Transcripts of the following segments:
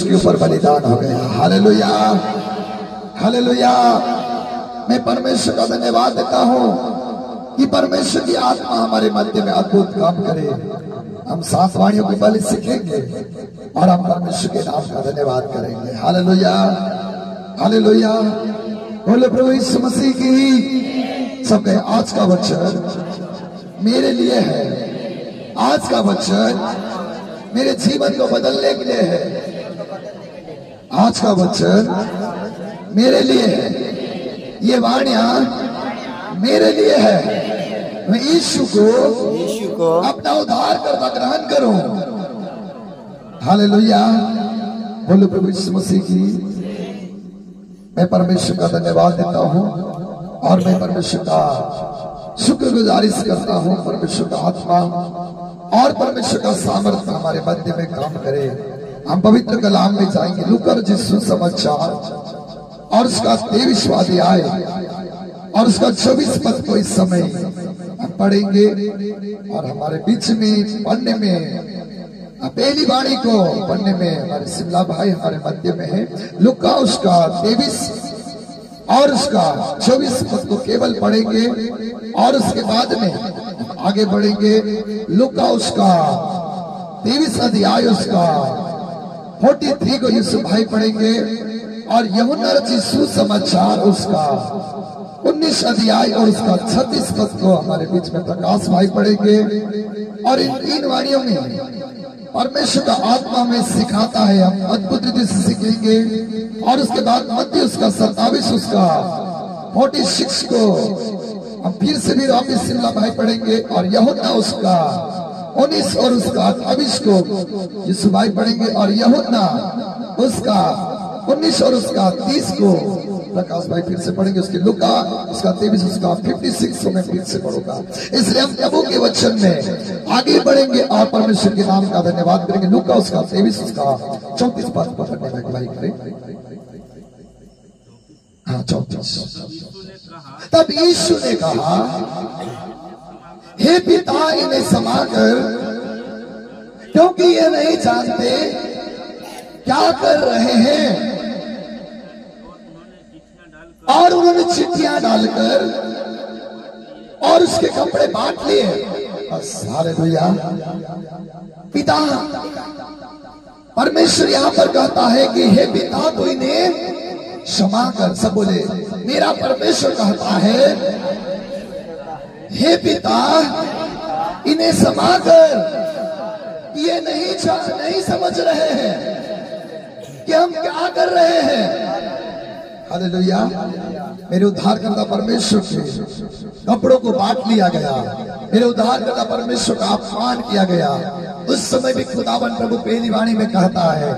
के ऊपर बलिदान हो गया। Hallelujah, hallelujah. मैं परमेश्वर का धन्यवाद देता हूँ कि परमेश्वर की आत्मा हमारे मध्य में अद्भुत काम करे। हम 7 वाणियों की बलि सीखेंगे और हम परमेश्वर के नाम का धन्यवाद करेंगे। Hallelujah, hallelujah. बोले प्रभु यीशु मसीह की। सब कहे आज का वचन मेरे लिए है, आज का वचन मेरे जीवन को बदलने के लिए है, आज का वचन मेरे लिए है, ये वाणियां मेरे लिए है। मैं यीशु को अपना उद्धार करता ग्रहण करूं। हालेलुया। बोलो प्रभु यीशु मसीह की। मैं परमेश्वर का धन्यवाद देता हूं और मैं परमेश्वर का शुक्रगुजारिश करता हूं। परमेश्वर का आत्मा और परमेश्वर का सामर्थ्य हमारे मध्य में काम करे। हम पवित्र कलाम में जाएंगे। लूका रचित सुसमाचार और उसका 23वां अध्याय और उसका 24 पद को इस समय हम पढ़ेंगे और हमारे बीच में पढ़ने में पहली वाणी को पढ़ने में हमारे शिमला भाई हमारे मध्य में है। लूका उसका 23 और उसका 24 पद को केवल पढ़ेंगे और उसके बाद में आगे बढ़ेंगे। लूका उसका 23 अध्याय उसका 43 को यीशु भाई पढ़ेंगे और यूहन्ना रचित सुसमाचार उसका 19 अध्याय और उसका 36 पद को हमारे बीच में प्रकाश भाई पढ़ेंगे। और इन 3 वाणियों में परमेश्वर का आत्मा में सिखाता है। हम अद्भुत रीति से सीखेंगे और उसके बाद मत्ती उसका 27 उसका 46 को हम फिर से भी वापिस शिमला भाई पढ़ेंगे और यूहन्ना उसका 19 और उसका 28 को यीशु भाई पढ़ेंगे और यूहन्ना उसका 19 और उसका 30 को प्रकाश भाई फिर से पढ़ेंगे। उसके लूका उसका 23 उसका 56 को मैं फिर से पढ़ूंगा। इसलिए हम प्रभु के वचन में आगे बढ़ेंगे और परमेश्वर के नाम का धन्यवाद करेंगे। लूका उसका 23 उसका 34 पद पढ़ने में भाई करें। हाँ 34। तब यीशु ने कहा, हे पिता इन्हें क्षमा कर, क्योंकि ये नहीं जानते क्या कर रहे हैं। और उन्होंने चिट्ठियां डालकर और उसके कपड़े बांट लिए। बस हालेलुया। पिता परमेश्वर यहां पर कहता है कि हे पिता तो इन्हें क्षमा कर। सब बोले मेरा परमेश्वर कहता है, हे पिता इन्हें क्षमा कर। ये नहीं समझ रहे हैं कि हम क्या कर रहे हैं। हालेलुया। मेरे उद्धारकर्ता परमेश्वर के कपड़ों को बांट लिया गया। मेरे उद्धारकर्ता परमेश्वर का अपमान किया गया। उस समय भी खुदावन प्रभु पहली वाणी में कहता है,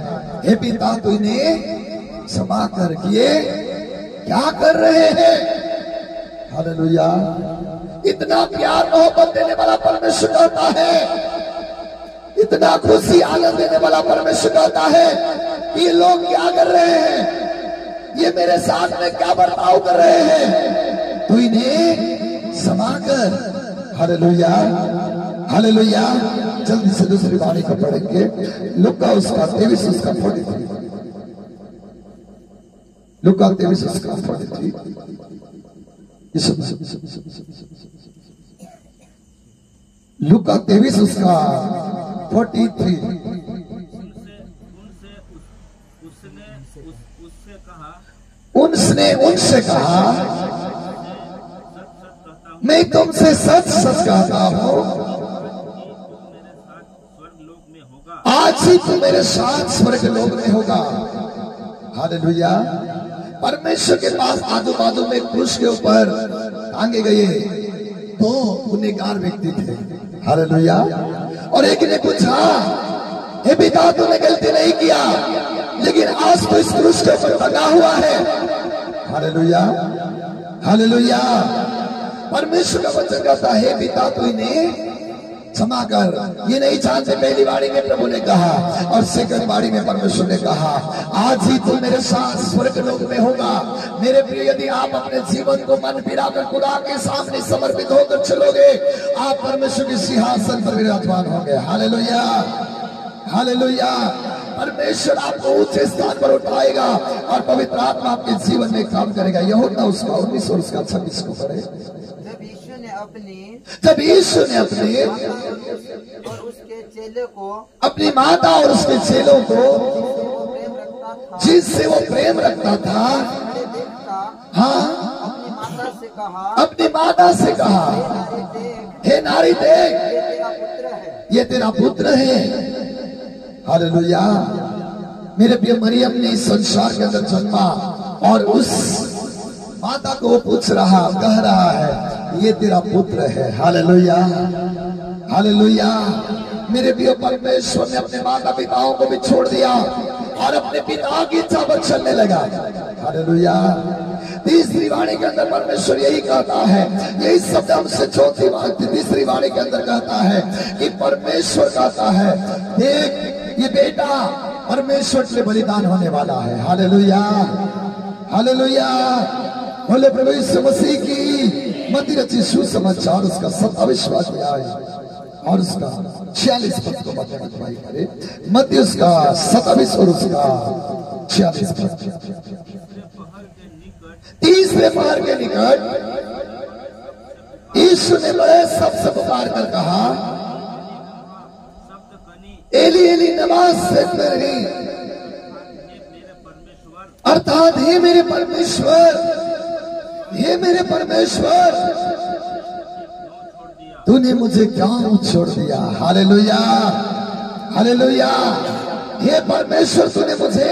हे पिता तू इन्हें क्षमा कर। किए क्या कर रहे हैं। हालेलुया। इतना प्यार मोहब्बत देने वाला परमेश्वर कहता है, इतना खुशी आनंद देने वाला परमेश्वर कहता है कि ये लोग क्या कर रहे हैं, ये मेरे साथ में क्या बर्ताव कर रहे हैं। तू इन्हें क्षमा कर। Hallelujah, hallelujah. जल्दी से दूसरी वाणी को पढ़ेंगे। लूका उसका 23 उसका 43। लूका 23 उसका 43। लूका 23 उसका 43। उसने उनसे कहा, मैं तुमसे सच सच कहता हूं, आज ही तू मेरे साथ स्वर्ग लोक में होगा। हालेलुया। परमेश्वर के पास आजू बाजू में क्रूस के ऊपर टांगे गए 2 गुनहगार व्यक्ति थे। हालेलुया। और एक ने पूछा, हे पिता तूने गलती नहीं किया, लेकिन आज तो इस क्रूस के ऊपर टंगा हुआ है। Hallelujah, hallelujah. परमेश्वर का वचन कहता है, पिता तू इन्हें क्षमा कर, ये नहीं जानते। पहली वाणी में प्रभु ने कहा और सेकंड वाणी में परमेश्वर ने कहा, आज ही तू मेरे साथ स्वर्ग लोक में होगा। मेरे प्रिय, यदि आप अपने जीवन को मन फिराकर खुदा के सामने समर्पित होकर चलोगे, आप परमेश्वर के सिंहासन पर विराजमान होंगे। Hallelujah, hallelujah. परमेश्वर आपको ऊंचे स्थान पर उठाएगा और पवित्र आत्मा आपके जीवन में काम करेगा। यूहन्ना उसका 19 और उसका 26 को पढ़े। जब यीशु ने अपने और उसके चेले को, अपनी माता और उसके चेलों को जिससे वो प्रेम रखता था, हाँ, अपनी माता से कहा, हे नारी देख, ये तेरा पुत्र है। हालेलुया। मेरे प्रिय मरियम ने इस संसार के अंदर जन्मा और उस माता को वो पूछ रहा, कह रहा है, ये तेरा पुत्र है। Hallelujah, hallelujah. मेरे प्रिय परमेश्वर ने अपने माता पिताओं को भी छोड़ दिया और अपने पिता की इच्छा पर चलने लगा। हालेलुया। तीसरी वाणी के अंदर परमेश्वर यही कहता है, यही शब्द हमसे तीसरी वाणी के अंदर कहता है कि परमेश्वर कहता है, देख ये बेटा परमेश्वर के लिए बलिदान होने वाला है। Hallelujah, hallelujah. बोले प्रभु यीशु मसीह की। मत्ती रचित सुसमाचार उसका 27वां अध्याय और उसका 46 पद को भाई करे। मत्ती उसका 27 और उसका 46 पद। तीसरे पहर के निकट यीशु ने बड़े सबसे पुकार कर कहा, एली एली नमाज सेक्तरी, अर्थात हे मेरे परमेश्वर, हे मेरे परमेश्वर, तूने मुझे क्यों छोड़ दिया। Hallelujah, hallelujah. हे परमेश्वर, तूने मुझे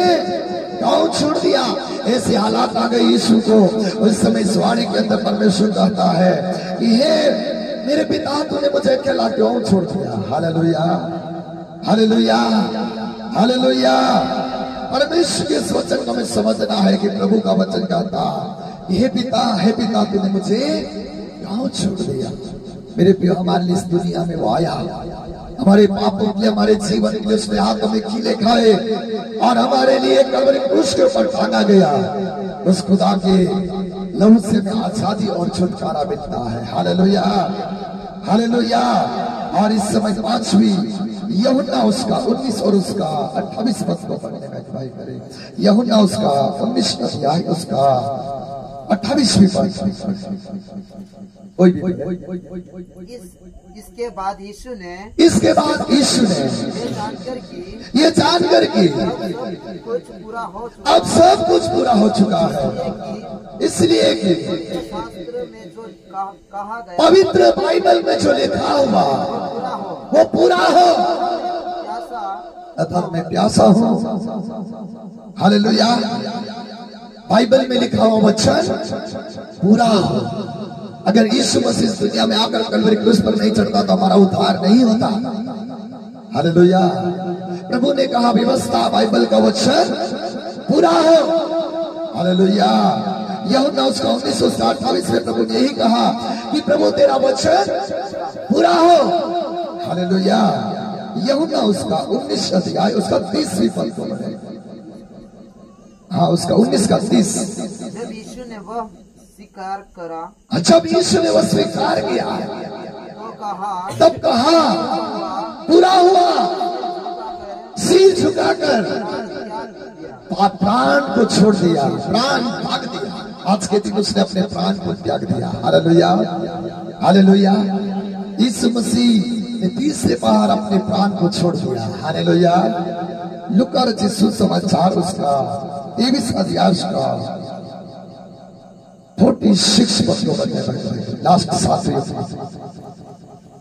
क्यों छोड़ दिया। ऐसे हालात आ गए यीशु को। उस समय इस वाणी के अंदर परमेश्वर कहता है कि हे मेरे पिता, तूने मुझे अकेला क्यों छोड़ दिया। Hallelujah, hallelujah, hallelujah. परमेश्वर के इस वचन को हमें समझना है कि प्रभु का वचन कहता, हे पिता, तूने मुझे क्यों छोड़ दिया। मेरे प्रिय, हमारे लिए इस दुनिया में वो आया, हमारे पापों के लिए, हमारे जीवन के लिए उसने हाथों में कीले खाए और हमारे लिए कलवरी क्रूस के ऊपर टांगा गया। उस खुदा के लहू से में आजादी और छुटकारा मिलता है। Hallelujah, hallelujah. और इस समय 5वीं यूहन्ना उसका 19 और उसका 28 पद को पढ़ने में भाई करे। यूहन्ना उसका 19 अध्याय उसका 28वीं पद। इसके बाद यीशु ने ये जानकर कि कुछ पूरा हो अब सब कुछ पूरा हो चुका है, इसलिए कि शास्त्र में जो कहा गया, पवित्र बाइबल में जो लिखा हुआ वो पूरा हो। अर्थात मैं प्यासा हूँ। हालेलुया। बाइबल में लिखा हुआ वचन पूरा हो। अगर यीशु मसीह इस दुनिया में आकर कलवरी क्रूस पर नहीं चढ़ता तो हमारा उद्धार नहीं होता। हालेलुया। प्रभु ने कहा व्यवस्था बाइबल का वचन पूरा हो। हालेलुया। यूहन्ना उसका 19 उसका 28 में प्रभु ने यही कहा कि प्रभु तेरा वचन पूरा हो। हालेलुया। यूहन्ना उसका 19 अध्याय उसका 30वीं पद को पढ़े। हाँ, उसका 19 का 30। जब यीशु ने वह स्वीकार करा, जब यीशु ने वह स्वीकार किया तो कहा, तब कहा पूरा हुआ। सिर झुकाकर प्राण को छोड़ दिया, प्राण त्याग दिया। आज के दिन उसने अपने प्राण को त्याग दिया। Hallelujah, hallelujah. यीशु मसीह ने तीसरे पहर अपने प्राण को छोड़ दिया। हालेलुया। लूका रचित सुसमाचार उसका 23 अध्याय का 46 पद को पढ़ने में लास्ट 7वीं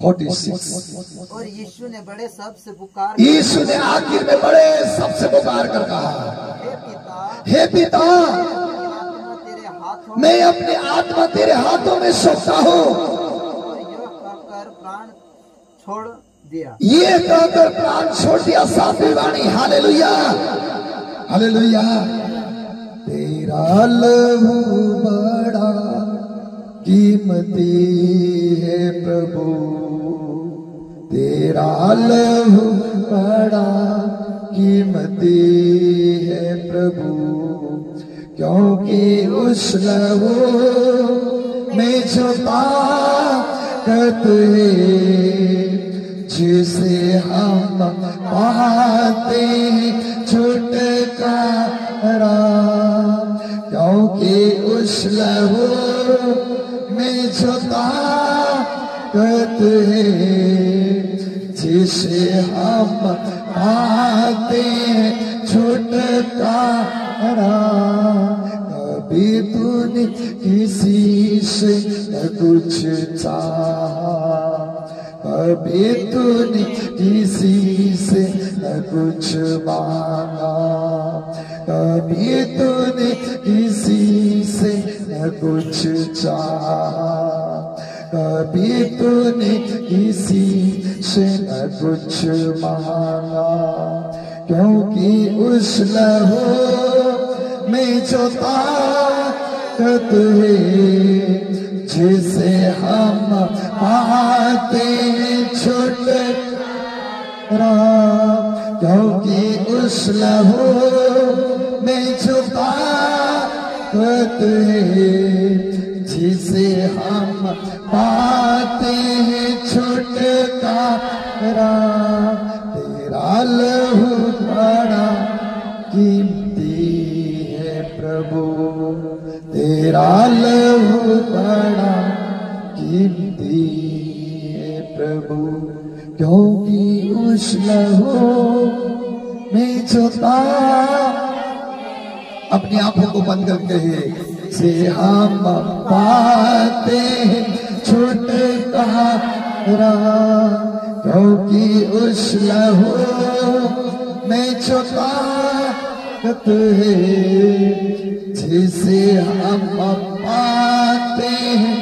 46। और यीशु ने बड़े शब्द से पुकार, यीशु ने आखिर में बड़े शब्द से पुकार कर कहा, हे पिता, तेरे हाथों मैं अपनी आत्मा तेरे हाथों में सौंपता हूँ। और यह कहकर प्राण छोड़ दिया। ये कहकर प्राण छोड़ दिया। 7वीं वाणी। Hallelujah, hallelujah. तेरा लहू बड़ा कीमती है प्रभु, तेरा लहू बड़ा कीमती है प्रभु, क्योंकि उस लहू में जो ताकत है जिसे हम पाते हैं करा, क्योंकि उस लहू में जो ताकत है जिसे हम पाते छुटकारा। कभी तूने किसी से न कुछ चाहा, कभी तूने किसी से न कुछ मांगा, कभी तूने किसी से न कुछ चाहा, कभी तूने किसी से न कुछ मांगा, क्योंकि उस लहू में जो ताकत है जिसे हम पाते छुटकारा, क्योंकि उस लहू में जो ताकत है जिसे हम पाते हैं छुटकारा। तेरा लहू बड़ा कीमती है प्रभु, तेरा लहू बड़ा कीमती है प्रभु, क्योंकि उस लहू में जो अपनी आंखों को बंद करके से हम पाते हैं छुटकारा, क्योंकि उस लहू में जो ताकत है जिसे हम पाते हैं।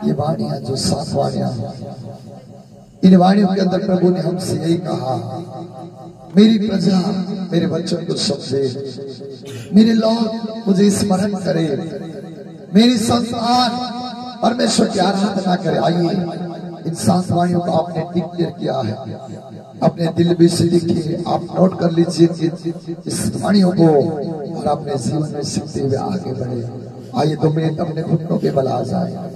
ये वाणियां जो 7 वाणियां, इन वाणियों के अंदर प्रभु ने हमसे यही कहा, मेरी प्रजा मेरे वचन को समझे, मेरे लोग मुझे स्मरण करे, मेरी संतान परमेश्वर की आराधना करे। आइए इन 7 वाणियों को आपने डिक्लेयर किया है, अपने दिल में से लिखिए, आप नोट कर लीजिए इस वाणियों को और अपने जीवन में सीखते हुए आगे बढ़े। आइए 2 मिनट अपने घुटनों के बल आ जाए।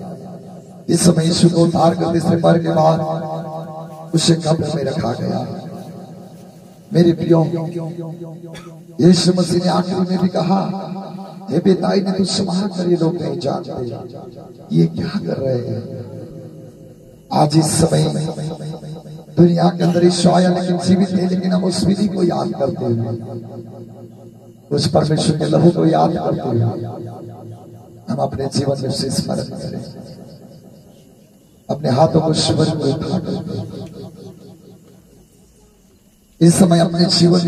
इस समय यीशु को उद्धार करने से मर के बाद उसे कब्र में रखा गया। मेरे प्रियो, यीशु मसीह ने आखिरी में भी कहा, हे पिताई ने तुझसे महा कर, ये लोग नहीं जानते ये क्या कर रहे हैं। आज इस समय दुनिया के अंदर ईश्वर आया लेकिन जीवित है, लेकिन हम उस विधि को याद करते हुए, उस परमेश्वर के लहू को याद करते हुए हम अपने जीवन में उसे स्मरण करें। अपने हाथों को शिवर में उठा कर इस समय अपने जीवन